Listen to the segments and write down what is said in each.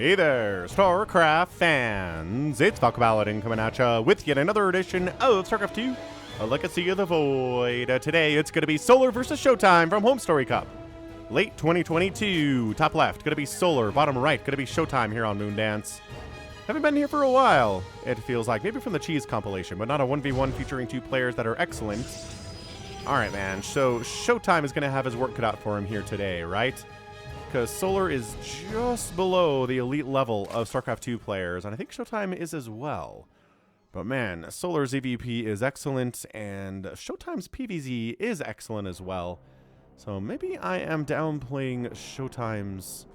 Hey there, StarCraft fans! It's Falcon Paladin coming at ya with yet another edition of StarCraft 2, A Legacy of the Void. Today it's going to be Solar versus ShoWTimE from Home Story Cup. Late 2022, top left, going to be Solar, bottom right, going to be ShoWTimE here on Moondance. Haven't been here for a while, it feels like. Maybe from the Cheese compilation, but not a 1v1 featuring two players that are excellent. Alright, man, so ShoWTimE is going to have his work cut out for him here today, right? Because Solar is just below the elite level of StarCraft 2 players, and I think ShoWTimE is as well. But man, Solar's EVP is excellent, and ShoWTimE's PvZ is excellent as well. So maybe I am downplaying ShoWTimE's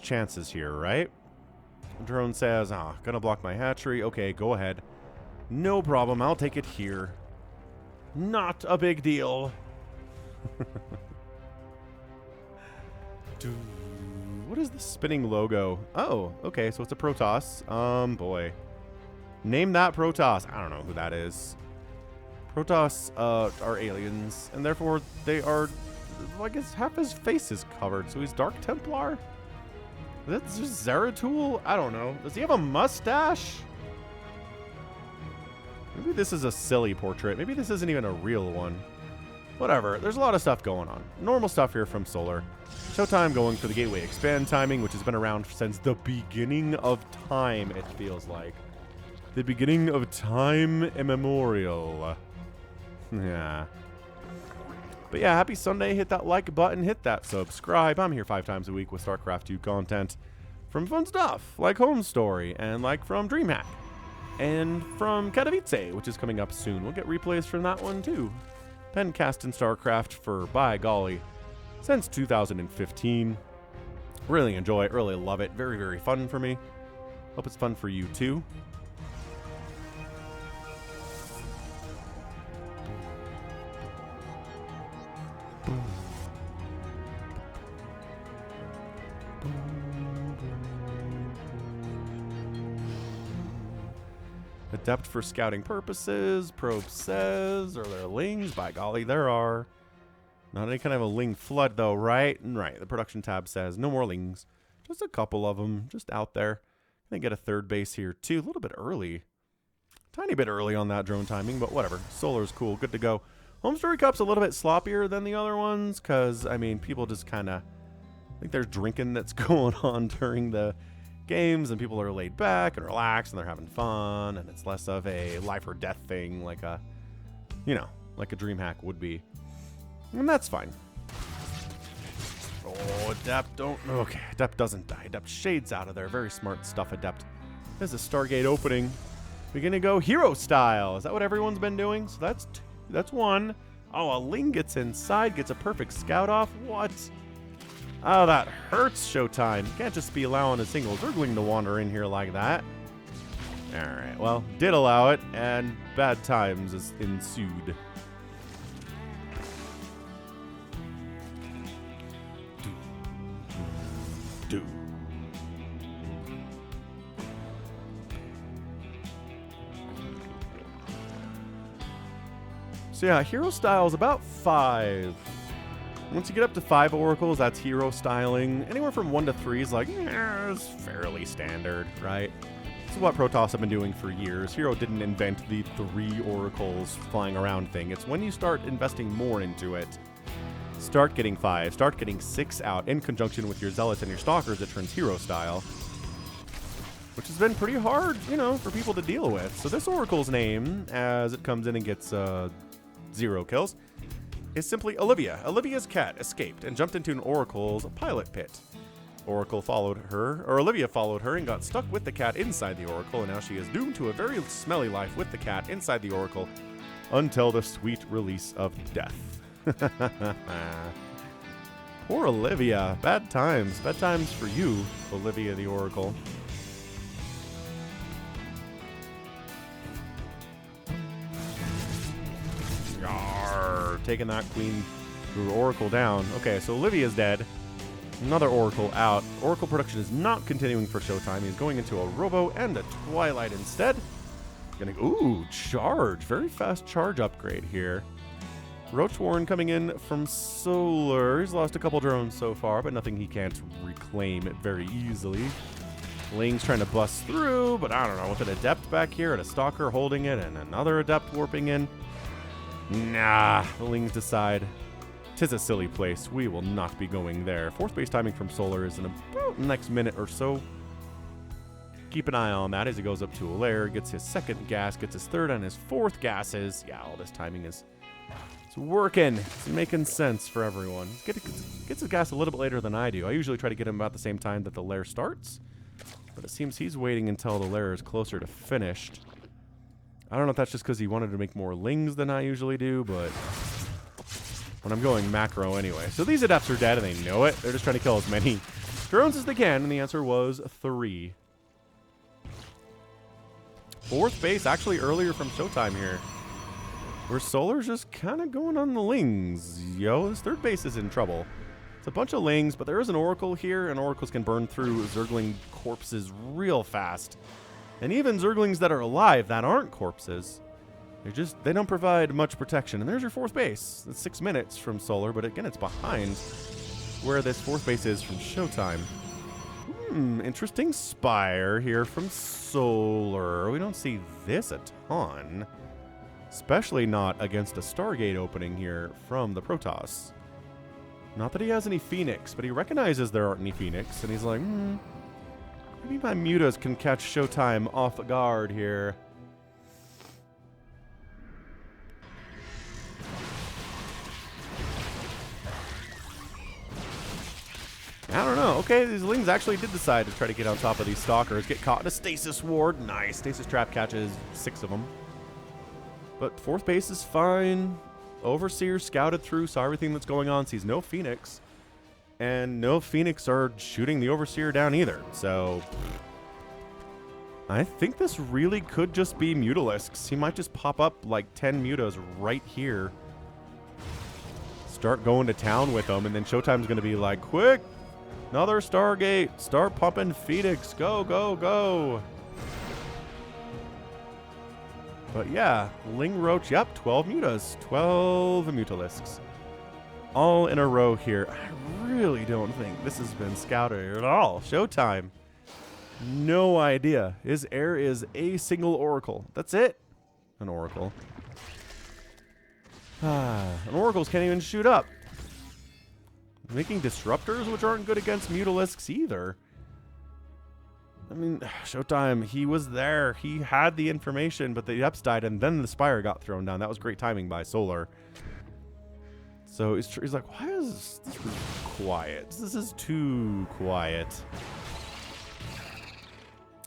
chances here, right? Drone says, gonna block my hatchery. Okay, go ahead. No problem, I'll take it here. Not a big deal. What is the spinning logo? Oh, okay, so it's a Protoss. Boy. Name that Protoss. I don't know who that is. Protoss are aliens, and therefore they are, well, I guess half his face is covered, so he's Dark Templar? That's just Zeratul? I don't know. Does he have a mustache? Maybe this is a silly portrait. Maybe this isn't even a real one. Whatever, there's a lot of stuff going on. Normal stuff here from Solar. ShoWTimE going for the Gateway Expand timing, which has been around since the beginning of time, it feels like. The beginning of time immemorial. Yeah. But yeah, happy Sunday. Hit that like button, hit that subscribe. I'm here 5 times a week with StarCraft 2 content. From fun stuff, like Home Story, and like from DreamHack. And from Katowice, which is coming up soon. We'll get replays from that one too. Been cast in StarCraft for, by golly, since 2015. Really enjoy it, really love it. Very, very fun for me. Hope it's fun for you too. Adept for scouting purposes, Probe says. Are there lings? By golly, there are. Not any kind of a ling flood, though, right? Right, the production tab says no more lings. Just a couple of them, just out there. I think get a third base here, too. A little bit early. Tiny bit early on that drone timing, but whatever. Solar's cool, good to go. Home Story Cup's a little bit sloppier than the other ones, because, I mean, people just kind of... I think there's drinking that's going on during the games, and people are laid back and relaxed, and they're having fun, and it's less of a life or death thing like a, you know, like a DreamHack would be. And that's fine. Oh, Adept, don't... Okay, Adept doesn't die. Adept shades out of there. Very smart stuff, Adept. There's a Stargate opening. We're gonna go hero style. Is that what everyone's been doing? So that's one. Oh, a Ling gets inside, gets a perfect scout off. What? Oh, that hurts, ShoWTimE. You can't just be allowing a single Zergling to wander in here like that. Alright, well, did allow it, and bad times is ensued. So yeah, hero style is about 5. Once you get up to 5 oracles, that's hero styling. Anywhere from 1 to 3 is like, it's fairly standard, right? This is what Protoss have been doing for years. Hero didn't invent the 3 oracles flying around thing. It's when you start investing more into it. Start getting 5, start getting 6 out in conjunction with your Zealots and your Stalkers, it turns hero style. Which has been pretty hard, you know, for people to deal with. So this oracle's name, as it comes in and gets 0 kills, is simply Olivia. Olivia's cat escaped and jumped into an oracle's pilot pit. Olivia followed her and got stuck with the cat inside the oracle, and now she is doomed to a very smelly life with the cat inside the oracle until the sweet release of death. Poor Olivia. Bad times. Bad times for you, Olivia the oracle. Taking that queen oracle down. Okay, so Olivia's dead. Another oracle out. Oracle production is not continuing for ShoWTimE. He's going into a Robo and a Twilight instead. Ooh, charge. Very fast charge upgrade here. Roach Warren coming in from Solar. He's lost a couple drones so far, but nothing he can't reclaim it very easily. Ling's trying to bust through, but I don't know, with an Adept back here and a Stalker holding it and another Adept warping in. Nah, the Lings decide, 'tis a silly place. We will not be going there. Fourth base timing from Solar is in about the next minute or so. Keep an eye on that as he goes up to a lair, gets his second gas, gets his third and his fourth gases. Yeah, all this timing is it's working. It's making sense for everyone. Gets his gas a little bit later than I do. I usually try to get him about the same time that the lair starts. But it seems he's waiting until the lair is closer to finished. I don't know if that's just because he wanted to make more Lings than I usually do, but when I'm going macro anyway. So these Adepts are dead and they know it. They're just trying to kill as many drones as they can, and the answer was 3. Fourth base actually earlier from ShoWTimE here, where Solar's just kind of going on the Lings. Yo, this third base is in trouble. It's a bunch of Lings, but there is an Oracle here, and Oracles can burn through Zergling corpses real fast. And even Zerglings that are alive that aren't corpses, they don't provide much protection. And there's your fourth base. It's 6 minutes from Solar, but again, it's behind where this fourth base is from ShoWTimE. Interesting Spire here from Solar. We don't see this a ton, especially not against a Stargate opening here from the Protoss. Not that he has any Phoenix, but he recognizes there aren't any Phoenix, and he's like, maybe my mutas can catch ShoWTimE off guard here. I don't know. Okay, these Lings actually did decide to try to get on top of these Stalkers. Get caught in a Stasis Ward. Nice. Stasis Trap catches 6 of them. But fourth base is fine. Overseer scouted through, saw everything that's going on, sees no Phoenix. And no Phoenix are shooting the Overseer down either. So I think this really could just be Mutalisks. He might just pop up like 10 Mutas right here. Start going to town with them, and then ShoWTimE's going to be like, quick, another Stargate. Start pumping Phoenix. Go, go, go. But yeah, Ling Roach, yep, 12 Mutas. 12 Mutalisks. All in a row here. I really don't think this has been scouted at all. ShoWTimE. No idea. His heir is a single Oracle. That's it. An Oracle. And Oracles can't even shoot up. Making Disruptors, which aren't good against Mutalisks either. I mean, ShoWTimE, he was there. He had the information, but the Adepts died, and then the Spire got thrown down. That was great timing by Solar. So he's like, why is this quiet? This is too quiet.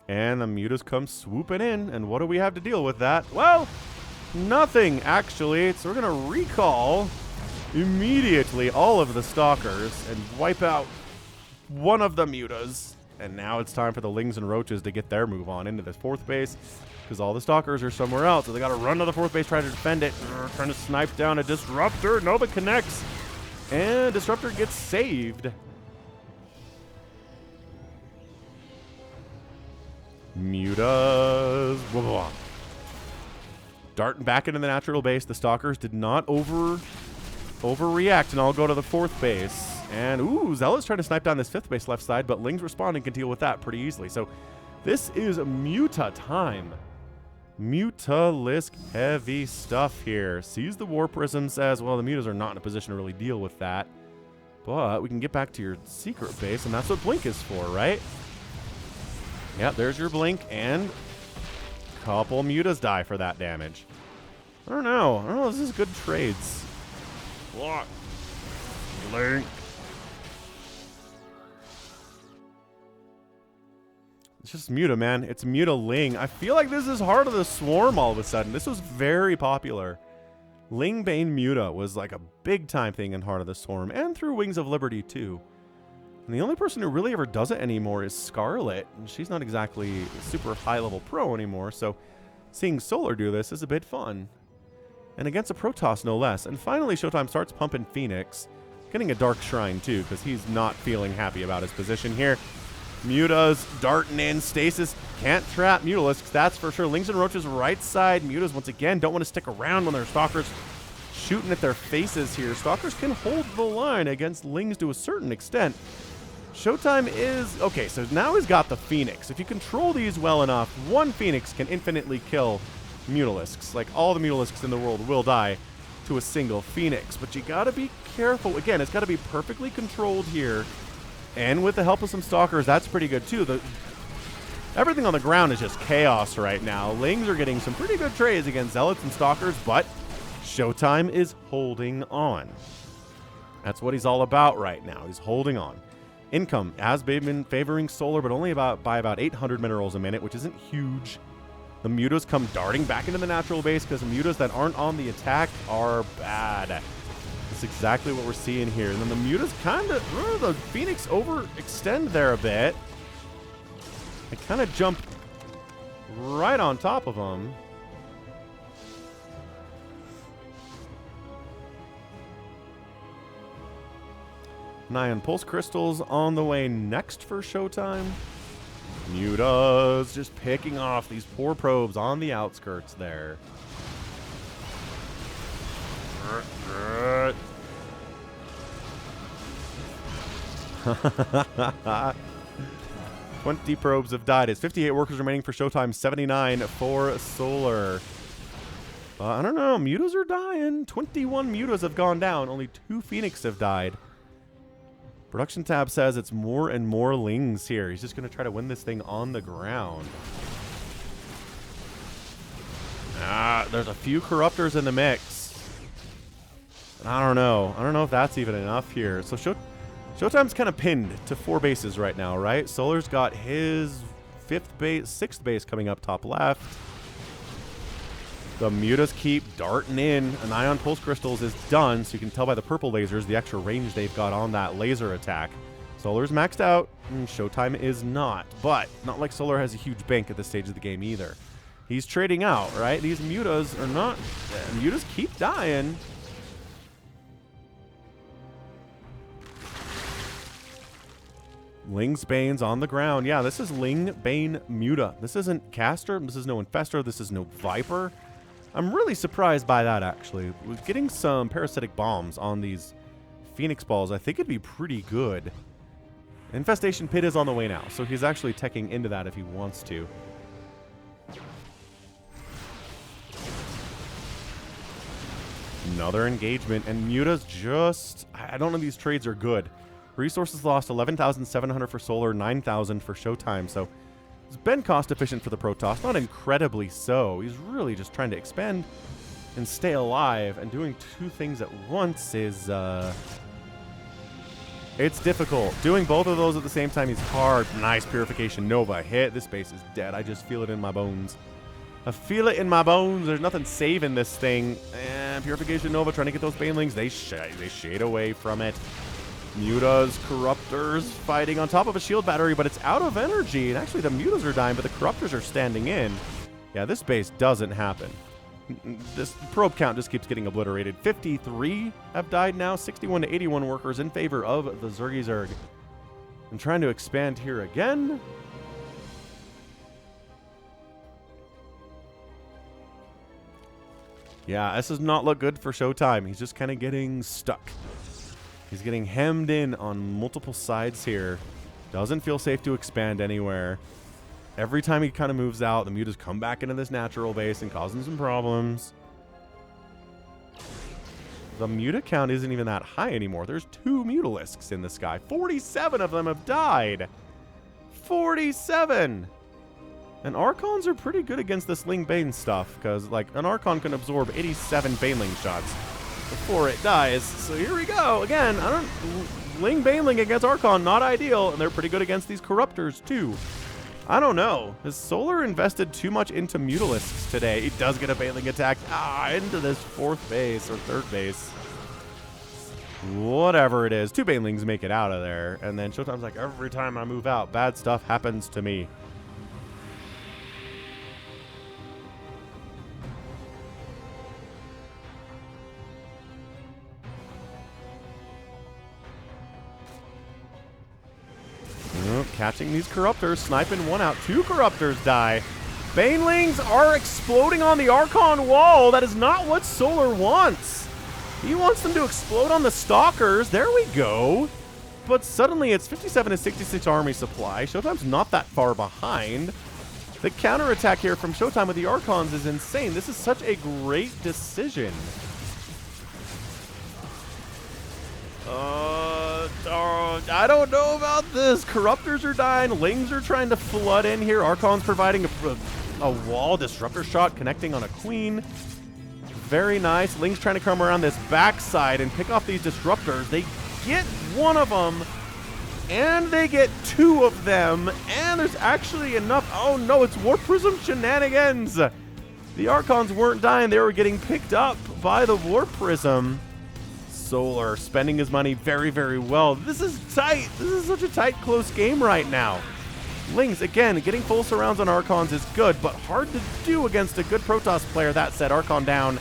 And the Mutas come swooping in, and what do we have to deal with that? Well, nothing, actually. So we're going to recall immediately all of the Stalkers and wipe out one of the Mutas. And now it's time for the Lings and Roaches to get their move on into this fourth base, because all the Stalkers are somewhere else. So they got to run to the fourth base, try to defend it. Trying to snipe down a Disruptor. Nova connects. And Disruptor gets saved. Mutas. Blah, blah, blah. Darting back into the natural base. The Stalkers did not overreact and all go to the fourth base. And, ooh, Zealot's trying to snipe down this fifth base left side, but Ling's responding can deal with that pretty easily. So this is Muta time. Mutalisk heavy stuff here. Sees the War Prism, says, well, the Mutas are not in a position to really deal with that. But we can get back to your secret base, and that's what Blink is for, right? Yep, there's your Blink, and a couple Mutas die for that damage. I don't know. This is good trades. Block. Blink. It's just Muta, man. It's Muta Ling. I feel like this is Heart of the Swarm all of a sudden. This was very popular. Ling Bane Muta was like a big time thing in Heart of the Swarm, and through Wings of Liberty too. And the only person who really ever does it anymore is Scarlet, and she's not exactly a super high level pro anymore, so seeing Solar do this is a bit fun. And against a Protoss no less. And finally ShoWTimE starts pumping Phoenix, getting a Dark Shrine too, because he's not feeling happy about his position here. Mutas darting in. Stasis can't trap Mutalisks, that's for sure. Lings and Roaches right side. Mutas once again don't want to stick around when their Stalkers shooting at their faces here. Stalkers can hold the line against Lings to a certain extent. ShoWTimE is... Okay, so now he's got the Phoenix. If you control these well enough, one Phoenix can infinitely kill Mutalisks. Like, all the Mutalisks in the world will die to a single Phoenix. But you gotta be careful. Again, it's gotta be perfectly controlled here. And with the help of some Stalkers, that's pretty good, too. Everything on the ground is just chaos right now. Lings are getting some pretty good trades against Zealots and Stalkers, but ShoWTimE is holding on. That's what he's all about right now. He's holding on. Income has been favoring Solar, but only by about 800 minerals a minute, which isn't huge. The Mutas come darting back into the natural base because the Mutas that aren't on the attack are bad. That's exactly what we're seeing here. And then the Mutas kind of... the Phoenix overextend there a bit. They kind of jump right on top of them. Ion Pulse Crystals on the way next for ShoWTimE. Mutas just picking off these poor probes on the outskirts there. 20 probes have died. It's 58 workers remaining for ShoWTimE, 79 for Solar. I don't know. Mutas are dying. 21 Mutas have gone down. Only 2 Phoenix have died. Production tab says it's more and more Lings here. He's just going to try to win this thing on the ground. There's a few Corruptors in the mix. I don't know. I don't know if that's even enough here. So ShoWTimE's kind of pinned to 4 bases right now, right? Solar's got his 6th base coming up top left. The Mutas keep darting in. An Ion Pulse Crystals is done, so you can tell by the purple lasers the extra range they've got on that laser attack. Solar's maxed out, and ShoWTimE is not. But not like Solar has a huge bank at this stage of the game either. He's trading out, right? These Mutas are not... Mutas keep dying. Ling's Bane's on the ground. Yeah, this is Ling Bane Muta. This isn't Caster. This is no Infestor. This is no Viper. I'm really surprised by that, actually. With getting some parasitic bombs on these Phoenix balls, I think it'd be pretty good. Infestation Pit is on the way now, so he's actually teching into that if he wants to. Another engagement, and Muta's just... I don't know if these trades are good. Resources lost 11,700 for Solar, 9,000 for ShoWTimE, so it's been cost efficient for the Protoss, not incredibly so. He's really just trying to expand and stay alive, and doing 2 things at once is, it's difficult. Doing both of those at the same time is hard. Nice Purification Nova hit. This base is dead. I just feel it in my bones. I feel it in my bones. There's nothing saving this thing. And Purification Nova trying to get those Banelings. They shade away from it. Mutas, Corruptors fighting on top of a shield battery, but it's out of energy. And actually, the Mutas are dying, but the Corruptors are standing in. Yeah, this base doesn't happen. This probe count just keeps getting obliterated. 53 have died now. 61 to 81 workers in favor of the Zerg. I'm trying to expand here again. Yeah, this does not look good for ShoWTimE. He's just kind of getting stuck. He's getting hemmed in on multiple sides here. Doesn't feel safe to expand anywhere. Every time he kind of moves out, the Mutas come back into this natural base and causing some problems. The Muta count isn't even that high anymore. There's 2 Mutalisks in the sky. 47 of them have died. 47! And Archons are pretty good against this Ling Bane stuff, because, like, an Archon can absorb 87 Baneling shots before it dies. So here we go. Again, Ling Baneling against Archon, not ideal, and they're pretty good against these Corruptors, too. I don't know. Has Solar invested too much into Mutalisks today? He does get a Baneling attack into this 4th base or 3rd base. Whatever it is. 2 Banelings make it out of there. And then ShoWTimE's like, every time I move out, bad stuff happens to me. Catching these Corruptors, sniping one out. 2 Corruptors die. Banelings are exploding on the Archon wall. That is not what Solar wants. He wants them to explode on the Stalkers. There we go. But suddenly it's 57 to 66 army supply. ShoWTimE's not that far behind. The counterattack here from ShoWTimE with the Archons is insane. This is such a great decision. I don't know about this. Corruptors are dying. Lings are trying to flood in here. Archon's providing a wall. Disruptor shot connecting on a queen. Very nice. Ling's trying to come around this backside and pick off these disruptors. They get one of them, and they get two of them, and there's actually enough. Oh no, it's Warp Prism shenanigans. The Archons weren't dying. They were getting picked up by the Warp Prism. Solar spending his money very, very well. This is tight. This is such a tight, close game right now. Lings, again, getting full surrounds on Archons is good, but hard to do against a good Protoss player. That said, Archon down.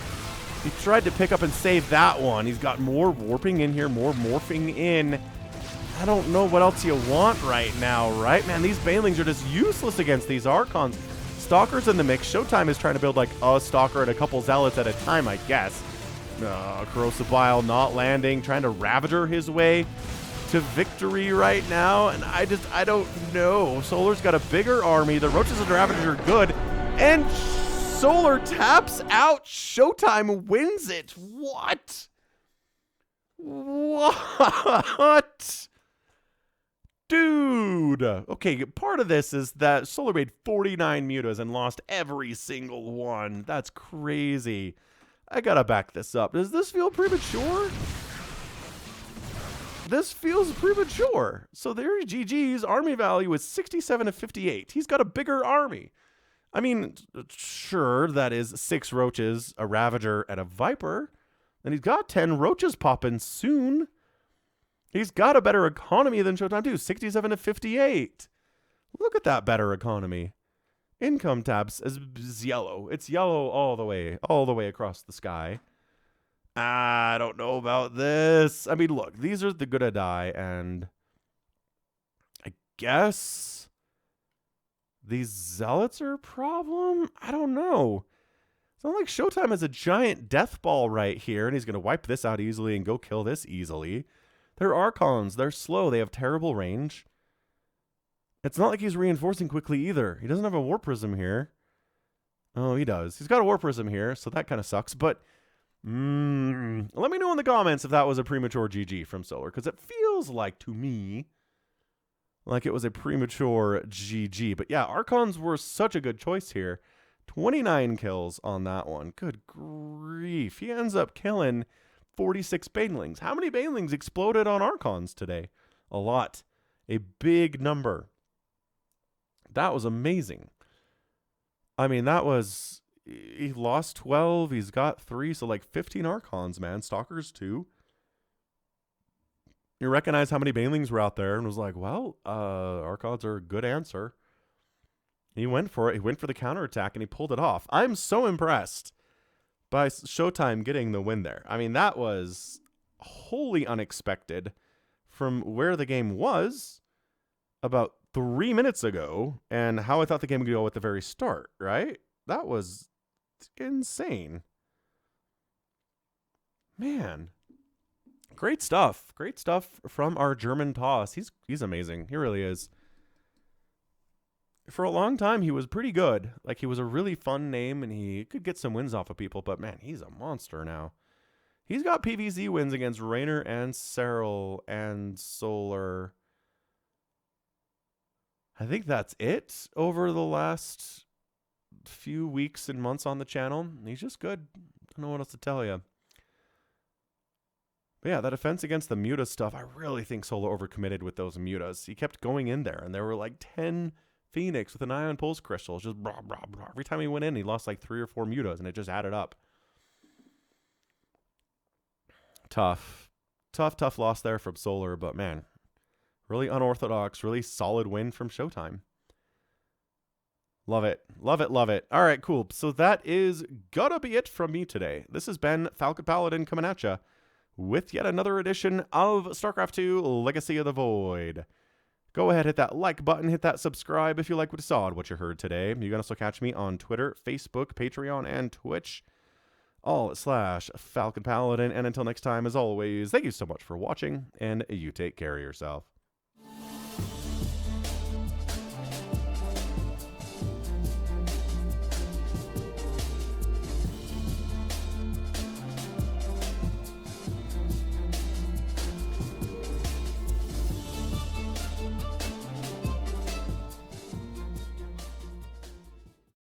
He tried to pick up and save that one. He's got more warping in here, more morphing in. I don't know what else you want right now, right? Man, these Banelings are just useless against these Archons. Stalker's in the mix. ShoWTimE is trying to build like a Stalker and a couple Zealots at a time, I guess. Corrosive Bile not landing, trying to Ravager his way to victory right now, and I don't know. Solar's got a bigger army. The Roaches and Ravagers are good, and Solar taps out. ShoWTimE wins it. What? What? Dude. Okay, part of this is that Solar made 49 mutas and lost every single one. That's crazy. I gotta back this up. Does this feel premature? This feels premature. So their GG's army value is 67 to 58. He's got a bigger army. I mean, sure, that is 6 Roaches, a Ravager, and a Viper. And he's got 10 Roaches popping soon. He's got a better economy than ShoWTimE too, 67 to 58. Look at that better economy. Income tabs is yellow. It's yellow all the way across the sky. I don't know about this. I mean, look, these are the gonna die, and I guess these Zealots are a problem? I don't know. It's not like ShoWTimE has a giant death ball right here, and he's gonna wipe this out easily and go kill this easily. They're Archons. They're slow. They have terrible range. It's not like he's reinforcing quickly either. He doesn't have a Warp Prism here. Oh, he does. He's got a Warp Prism here, so that kind of sucks. But let me know in the comments if that was a premature GG from Solar, because it feels like, to me, like it was a premature GG. But yeah, Archons were such a good choice here. 29 kills on that one. Good grief. He ends up killing 46 Banelings. How many Banelings exploded on Archons today? A lot. A big number. That was amazing. I mean, that was... He lost 12. He's got 3. So, like, 15 Archons, man. Stalkers, 2. You recognize how many Banelings were out there and was like, well, Archons are a good answer. He went for it. He went for the counterattack, and he pulled it off. I'm so impressed by ShoWTimE getting the win there. I mean, that was wholly unexpected from where the game was about 3 minutes ago and how I thought the game would go at the very start, right? That was insane. Man. Great stuff. Great stuff from our German Toss. He's amazing. He really is. For a long time, he was pretty good. Like, he was a really fun name, and he could get some wins off of people, but man, he's a monster now. He's got PvZ wins against Raynor and Serral and Solar. I think that's it over the last few weeks and months on the channel. He's just good. Don't know what else to tell you. But yeah, that defense against the Muta stuff, I really think Solar overcommitted with those Mutas. He kept going in there, and there were like 10 Phoenix with an Ion Pulse Crystal. Just blah, blah, blah. Every time he went in, he lost like 3 or 4 Mutas, and it just added up. Tough. Tough loss there from Solar, but man, really unorthodox, really solid win from ShoWTimE. Love it. Love it. Love it. All right, cool. So that is gonna be it from me today. This has been Falcon Paladin coming at you with yet another edition of StarCraft 2 Legacy of the Void. Go ahead, hit that like button, hit that subscribe if you like what you saw and what you heard today. You can also catch me on Twitter, Facebook, Patreon, and Twitch. all/Falcon Paladin. And until next time, as always, thank you so much for watching, and you take care of yourself.